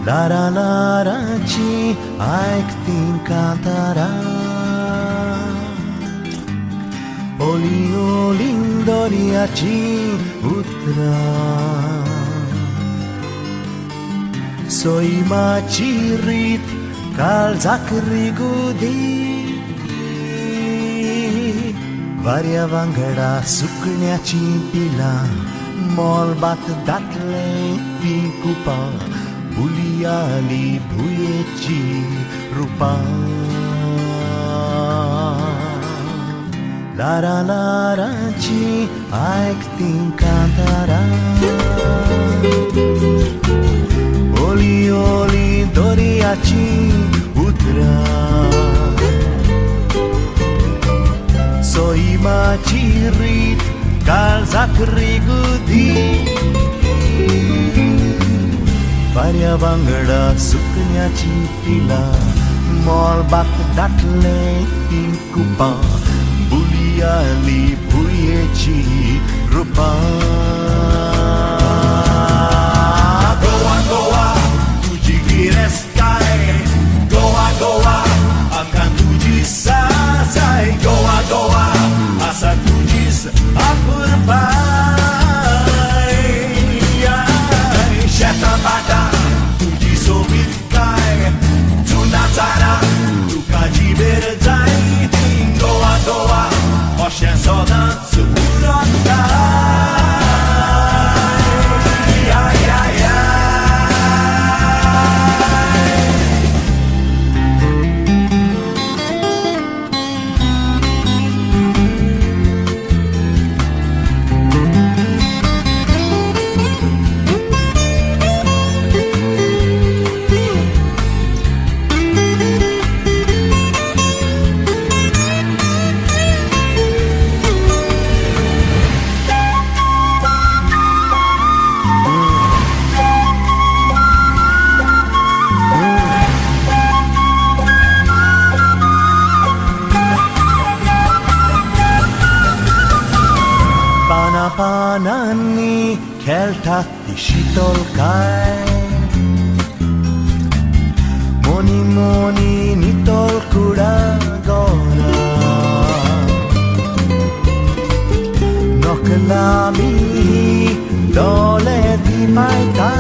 Lara lara ci aiktin cantara Oli olindoria ci utra Soi macirit calzac rigudi Varia vangada sucण्याची पिला मोलबात दाटले ती कुपा बुलियाली भुयेची रूपा Lara laraची ऐकतीन Kantara ओली ओली दोरियाची उतरा Soi macirit calzac rigudi Varia vangada sucण्याची पिला मोलबात दाटले तीन कुपा बुलियाली भुयेची रूपा Goa, tuji gireskai Goa, akan tuji sasai Goa, asa tujis apurbai Sheta bada, tuji sobitkai Tunatara, tukaji berzai Goa, ocean sodan surotai Panani खेळतात ती शीतल काय मोनी मोनी नितल कुडा गोरा नकलामी dole di maitai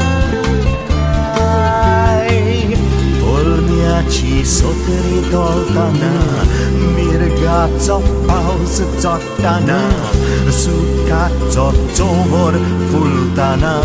Olniaci sotri doltana Mirgaco pauz zottana Sukacco zomor fultana